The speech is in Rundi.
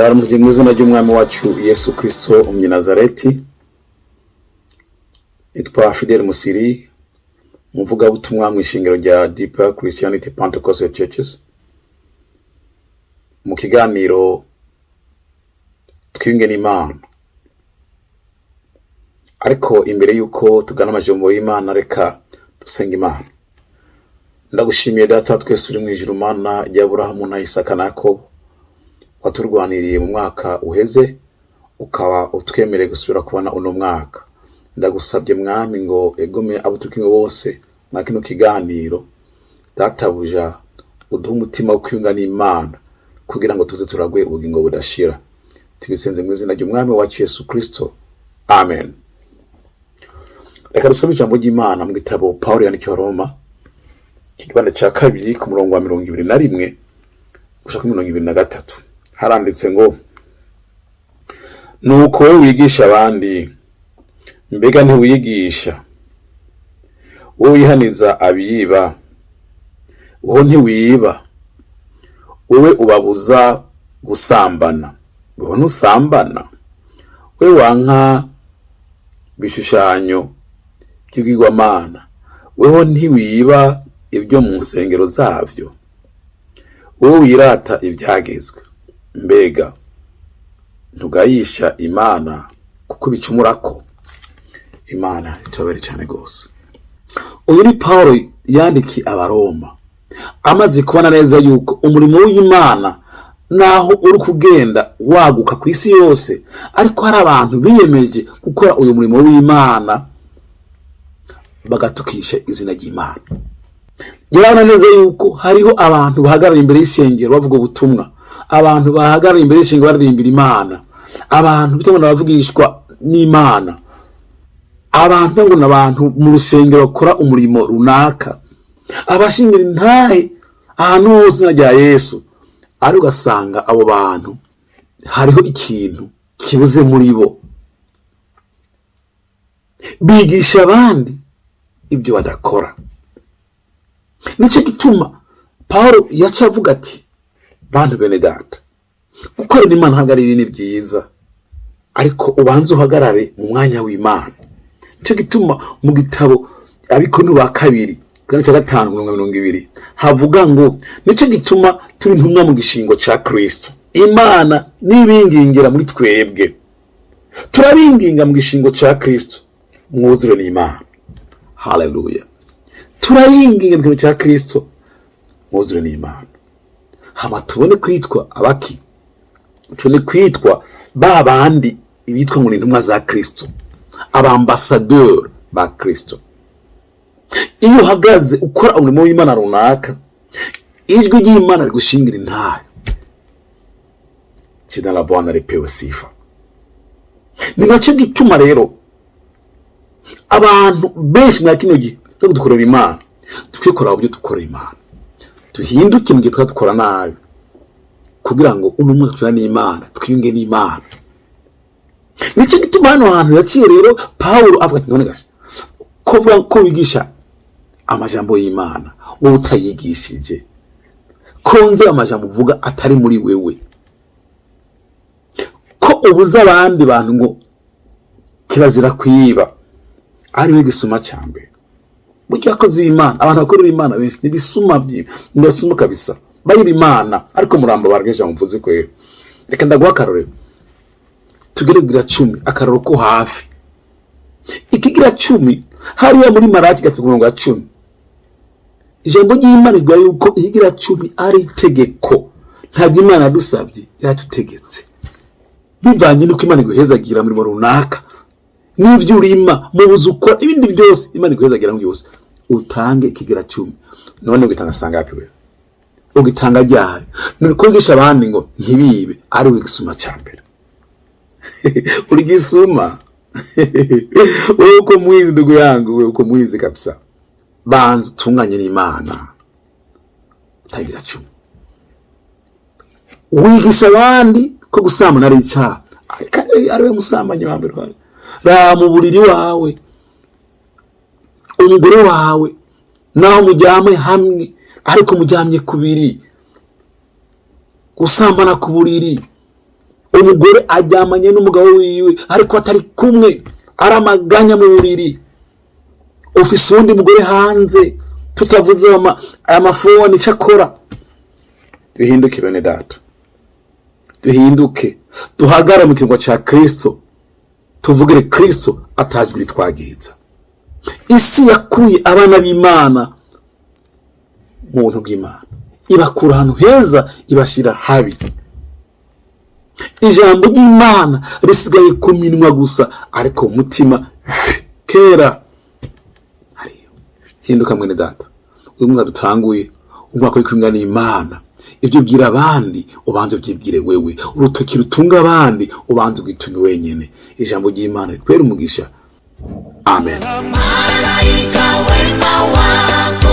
ndaramuje mu izina ry'umwami wacu Yesu Kristo Umunyanazareti. Nitwa Fidel Musiri, muvugabutumwa mu ishingiro rya Deeper Christianity Pentecostal Churches. Mu kiganiro twinge n'Imana. Ariko imbere yuko tugana amajambo y'Imana, reka dusenga Imana. Ndagushimiye Data twese uri mu ijuru, Mana rya Aburahamu na Isaka na Yakobo, waturwaniriye mu mwaka uheze ukaba utwemereye gusubira kubona uno mwaka. Ndagusabye Mwami ngo egome abo tukingo bose na kino kiganiro, Databuja uduhe umutima wo kwiyunga n'Imana kugira ngo tuze turagwe ubugingo budashira. Tubisenze mu izina ry'umwami wacu Yesu Kristo, amen. Reka dusome ijambo ry'Imana mu gitabo Pawulo yandikiye Roma, ikigabane cya 2 ku murongo wa 21 gushaka 23. Haranditse ngo, nuko wowe wigisha abandi, mbega ntiwigisha? Wowe wihaniza abiba, wowe ntiwiba? Wowe ubabuza gusambana, wowe ntusambana? Wowe wanka bishushanyo by'igwamana, wowe ntiwiba ibyo mu nsengero zavyo? Wowe wirata ibyagezwe, mbega ntugayisha Imana kuko bicumurako? Imana itobere cyane gose. Uyu ni Paulo yandiki Abaroma, amaze kubona neza yuko umurimo w'Imana naho uri kugenda waguka ku isi yose, ariko hari abantu biyemeje gukora uyu murimo w'Imana bagatukisha izina ry'Imana. Yarabona neza yuko hariho abantu bahagarara imbere y'ishengero bavuga ubutumwa, abantu bahagarara imbere y'ishengero baririmbira Imana, abantu bitangwa bavugishwa n'Imana, abantu ngo n'abantu mu rusengero bakora umurimo runaka, abashingira intahe ahantu hose na rya Yesu, ari ugasanga abo bantu hariho ikintu kibuze muri bo, bigisha abandi ibyo badakora. Nico gituma Paulo yaca avuga ati, bantu bene Data, gukorera Imana ntabwo ari ibintu byiza, ariko ubanze uhagarare mu mwanya w'Imana. Nico gituma mu gitabo Abikono ba 2 kandi cya 5:20 havuga ngo, nico gituma turi ntumwa mu gishingo ca Kristo, Imana nibingingira muri twebwe, turabinginga mu gishingo ca Kristo, mwuzure n'Imana. Hallelujah. Turabinginga mu gishingo ca Kristo, mwuzure n'Imana. Hama tubone kwitwa abaki, tubone kwitwa ba bandi bitwa ngo intumwa za Kristo, abambasadeur ba Kristo. Iyo uhagaze ukora umurimo w'Imana runaka, ijwi ry'Imana rigushingira intahe. Jina la Bwana lipewe sifa. Ni nacyo gituma rero abantu benshi mwa kino gihe cyo dukorera Imana, tukikora ubyo dukorera Imana, duhinduke mu gihe twakora nabi, kugira ngo uno munsi tujane n'Imana, twiyunge n'Imana. Nicyo gituma hano hantu yaciye rero Paulo avuga ati, none gase kuvuga ko wigisha amajambo y'Imana wowe utayigishije, konze amajambo uvuga atari muri wewe, ko ubuza abandi bantu ngo kirazira kwiba, ari we gisuma cyambe. Buryo akoze Imana, abantu bakorera Imana benshi nibisuma ndasuma kabisa, bayira Imana ariko muramba bargeje mvuze kwe. Reka ndaguha akarorero, tugeregira 10 akaroro ko hafi. Ikigira 10 hariya muri Maraki 10, ijambo ry'Imana rivuga yuko ikigira 10 ari itegeko, ntabwo Imana dusabye yatutegetse, bivanye nuko Imana iguhezagira muri runaka, n'ivyo urima mu buzukora ibindi byose Imana iguhezagira byose, utange ikigira 10. None ugitanga sanga yapi wewe? Ugitanga ryari? None kwigisha abandi ngo ntibibe, ari we gisuma cyambere. Uri gisuma. Wewe uko mwizi ndugu yangu, wewe uko mwizi kabisa. Banza tunganye n'Imana, utagira 10. Wigisha abandi ko gusambana ari icyaha, ari we musambanyi wa mbere wari. Ra mu buriri wawe, umugore wawe naho mujyame hamwe, ariko mujyamye kubiri, gusambana ku buriri umugore aryamanye n'umugabo wiwe ariko atari kumwe, ari amaganya mu buriri, ufise uwundi mugore hanze, tutavuze aya mafoni icyo akora. Duhinduke bene data, duhinduke, duhagara mu kirwa cya Kristo, tuvugire Kristo atajwe twagiriza. Isi yakuye abana b'Imana mu buntu bw'Imana, ibakura ahantu heza ibashyira habi. Ijambo ry'Imana risigaye ku minwa gusa, ariko umutima kera hariyo. Hinduka mwene data, uyu mwaka dutanguye, umwaka w'ikumwe n'Imana. Ibyo ubwira abandi ubanze ubyibwire wewe, urutoki rutunga abandi ubanze ugitume wenyene. Ijambo ry'Imana rikwera umugisha. Amen. Malaika wema wako,